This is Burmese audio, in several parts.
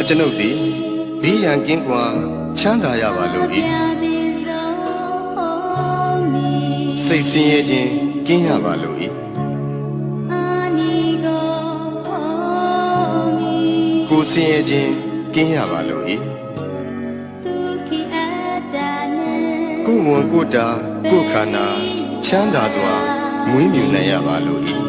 ကျွန်ုပ်သည်ဘေးရန်ကင်းကွာချမ်းသာရပါလို့၏စိတ်ဆင်းရဲခြင်းကင်းရပါလို့၏ကိုယ်ဆင်းရဲခြင်းကင်းရပါလို့၏ကိုယ်ဝန်ကိုယ်တာကိုယ်ခန္ဓာချမ်းသာစွာမွေးမြူနိုင်ရပါလို့၏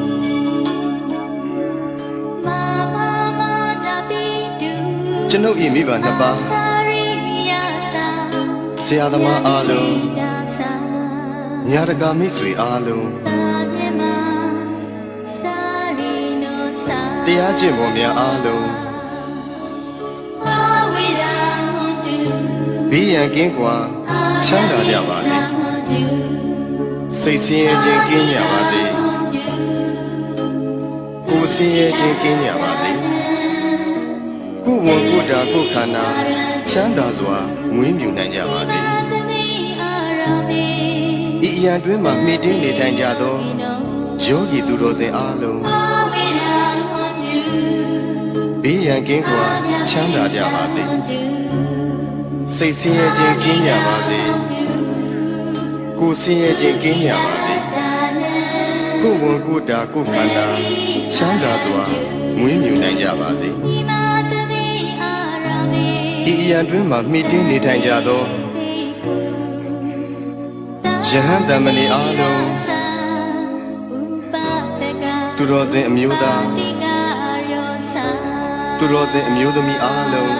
ကျွန်ုပ်၏မိဘနှစ်ပါးဆရာသမားအားလုံးညာတကာမိတ်ဆွေအားလုံးတရားကျင့်ပေါ်များအားလုံးဘေးရန်ကင်းကွာချမ်းသာကြပါစေစိတ်ဆင်းရဲခြင်းကင်းကြပါစေကိုယ်ဆင်းရဲခြင်းကင်းကြပါစေကိုယ်ဝန်ကိုယ်တာကိုယ်ခန္ဓာချမ်းသာစွာမွေးမြူနိုင်ကြပါစေဤအရာတွင်မှမှီတင်းနေထိုင်ကြသောယောဂီသူတော်စင်အားလုံးဘေးရန်ကင်းကွာချမ်းသာကြပါစေစိတ်ဆင်းရဲခြင်းကင်းကြပါစေကိုယ်ဆင်းရဲခြင်းကင်းကြပါစေကိုယ်ဝန်ကိုယ်တာကိုယ်ခန္ဓာချမ်းသာစွာမွေးမြူနိုင်ကြပါစေဤအရာတွင်မှမှီတင်းနေထိုင်ကြသောယဟန်တမဏေအားလုံးသူတော်စင်အမျိုးသားသူတော်စင်အမျိုးသမီးအားလုံး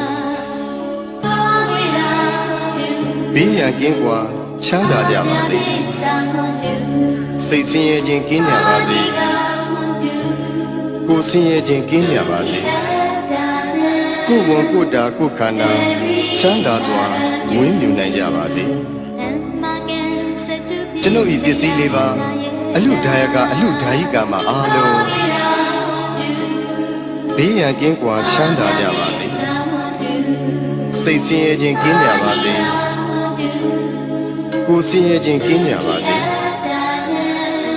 ဘေးရန်ကင်းကွာချမ်းသာကြပါစေစိတ်ဆင်းရဲခြင်းကင်းကြပါစေကိုယ်ဆင်းရဲခြင်းကင်းကြပါစေကိုယ်ဝန်ကိုယ်တာကိုယ်ခန္ဓာချမ်းသာစွာမွေးမြူနိုင်ကြပါစေကျွန်ုပ်၏ပစ္စည်းလေးပါအလူဒါယကအလူဒါယိကာမအားလုံးဘေးရန်ကင်းကွာချမ်းသာကြပါစေစိတ်ဆင်းရဲခြင်းကင်းကြပါစေကိုယ်ဆင်းရဲခြင်းကင်းကြပါစေ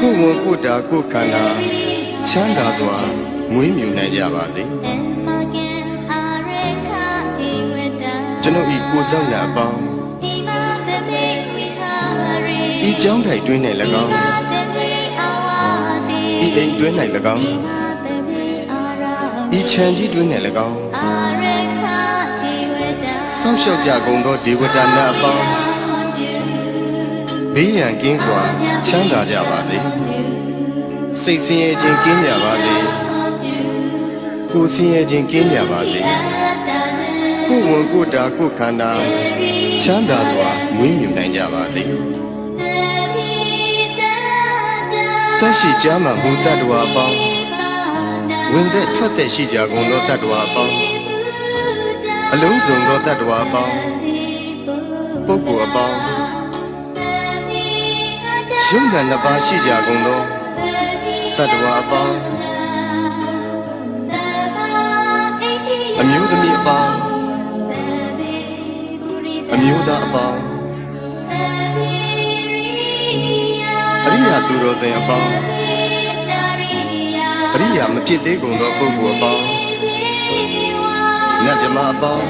ကိုယ်ဝန်ကိုယ်တာကိုယ်ခန္ဓာချမ်းသာစွာမွေးမြူနိုင်ကြပါစေကျွန်ုပ်ဤကိုယ်ဆောင်ရာအပေါင်းဤကြောင်းထိုင်တွင်း၌၎င်းဤအိမ်တွင်း၌၎င်းဤခြံကြီးတွင်း၌၎င်းဆောင်းလျှောက်ကြကုန်သောဒေဝတာနာအပေါင်းဘေးရန်ကင်းကွာချမ်းသာကြပါစေစိတ်ဆင်းရဲခြင်းကင်းကြပါစေကိုယ်ဆင်းရဲခြင်းကင်းကြပါစေကိုယ်ဝန်ကိုယ်တာကိုယ်ခန္ဓာချမ်းသာစွာမွေးမြူနိုင်ကြပါစေသက်ရှိကြမှာမူတ္တဝါပေါင်းဝင်သက်ထွက်သက်ရှိကြကုန်သောတတ္တဝါပေါင်းအလုံးစုံသောတတ္တဝါပေါင်းပုဂ္ဂိုလ်အပေါင်းယုံနာနှစ်ပါးရှိကြကုန်သောတတ္တဝါအပေါင်းအမျိုးသမီးအပေါင်းအမျိုးသားအပေါင်းအရိယာသူတော်စင်အပေါင်းအရိယာမဖြစ်သေးကုန်သောပုဂ္ဂိုလ်အပေါင်းနတ်မြမအပေါင်း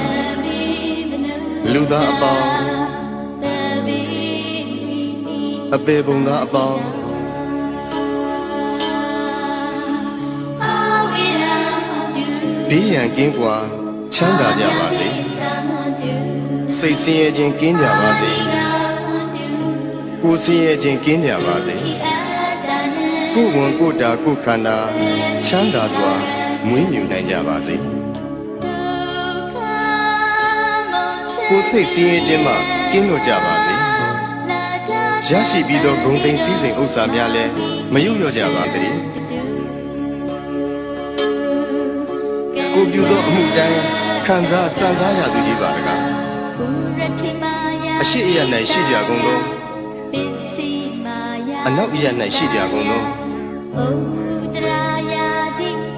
လူသားအပေါင်းအပေပုံသားအပေါင်းဘေးရန်ကင်းကွာချမ်းသာကြပါစေစိတ်ဆင်းရဲခြင်းကင်းကြပါစေကိုယ်ဆင်းရဲခြင်းကင်းကြပါစေကိုယ်ဝန်ကိုယ်တာကိုယ်ခန္ဓာချမ်းသာစွာမွေးမြူနိုင်ကြပါစေကိုယ်စိတ်ဆင်းရဲခြင်းမှကင်းလို့ကြပါစေရရှိပြီးသောဂုဏ်သိမ်းစည်းစိမ်ဥစ္စာများလည်းမယုတ်လျော့ကြပါစေကိုပြုသောအမှုတိုင်းခံစားစံစားရသူကြီးပါတကားအရှိအယ၌ရှိကြကုန်သောအနောက်အယ၌ရှိကြကုန်သော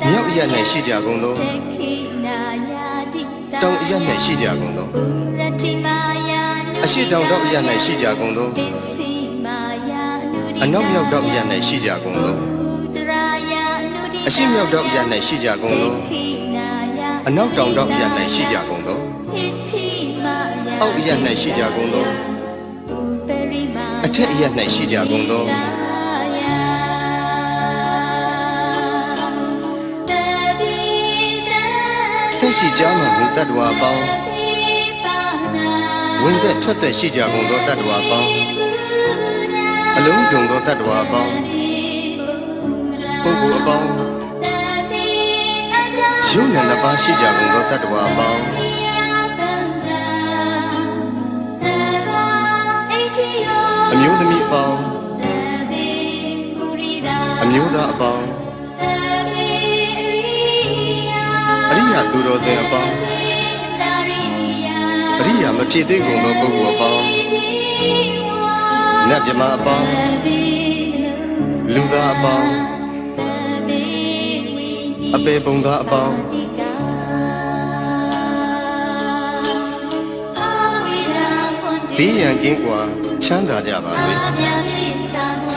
မြောက်အယ၌ရှိကြကုန်သောတောင်အယ၌ရှိကြကုန်သောအရှိတောင်တောက်အယ၌ရှိကြကုန်သောအနောက်မြောက်တောက်အယ၌ရှိကြကုန်သောအရှိမြောက်တောက်အယ၌ရှိကြကုန်သော အနောက်တောင်တောင်အရ၌ရှိကြကုန်သောအောက်အရ၌ရှိကြကုန်သောအထက်အရ၌ရှိကြကုန်သောသက်ရှိကြမှမူတတ္တဝါအပေါင်းဝင်သက်ထွက်သက်ရှိကြကုန်သောတတ္တဝါအပေါင်းအလုံးစုံသောတတ္တဝါအပေါင်းပုဂ္ဂိုလ်အပေါင်းယုံနဲ့နှစ်ပါးရှိကြကုန်သောတတ္တဝါအပေါင်းအမျိုးသမီးအပေါင်းအမျိုးသားအပေါင်းအရိယာသူတော်စင်အပေါင်းအရိယာမဖြစ်သေးကုန်သောပုဂ္ဂိုလ်အပေါင်းနတ်မြမအပေါင်းလူသားအပေါင်းအပေပုံသားအပေါင်းဘေးရန်ကင်းကွာချမ်းသာကြပါစေ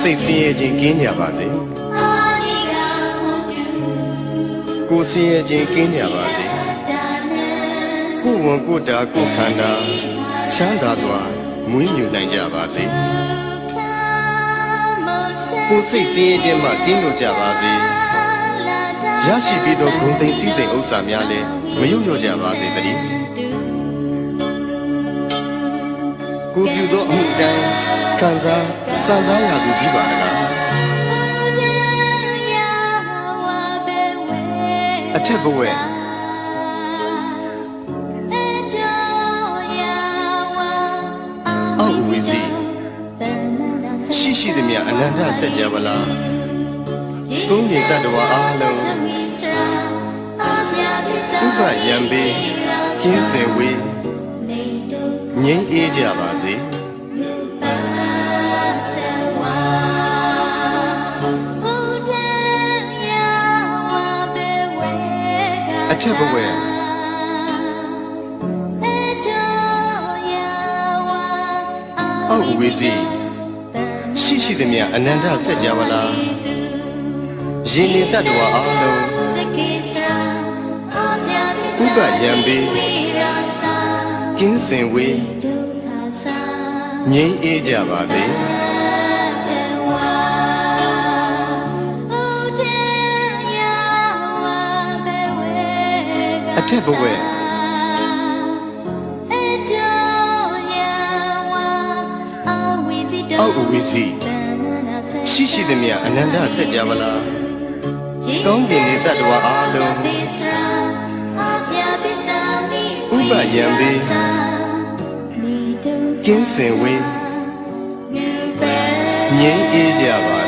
စိတ်ဆင်းရဲခြင်းကင်းကြပါစေကိုယ်ဆင်းရဲခြင်းကင်းကြပါစေကိုယ်ဝန်ကိုယ်တာကိုယ်ခန္ဓာချမ်းသာစွာမွေးမြူနိုင်ကြပါစေကိုယ်စိတ်ဆင်းရဲခြင်းမှကင်းလို့ကြပါစေရရှိပြီးသောဂုဏ်သိမ်းစည်းစိမ်ဥစ္စာများလည်းမယုံလျော့ကြပါစေတည်းကိုပြုသောအမှုတိုင်းခံစားစံစားရသူကြီးပါတကားအထက်ဘဝအောက်ဝီစီရှိသည်မြအနန္တစัจ java လာသုံးနေတတ္တဝါအားလုံးဥပယံပေကျင်းစင်ဝေးငြိမ်းအေးကြပါစေအထက်ဘဝအောက်ဝီစီရှိသည်မြအနန္တစัจ java လာရင်နေတတ္တဝါအားလုံးဥပယံပေကင်းစင်ဝေးငြိမ်းအေးကြပါစေအထက်ဘဝအောက်ဝီစီရှိသည်မြအနန္တစัจ java လာကောင်းကင်နေတတ္တဝါအားလုံးဥပယံပေကင်းစင်ဝေးငြိမ်းအေးကြပါ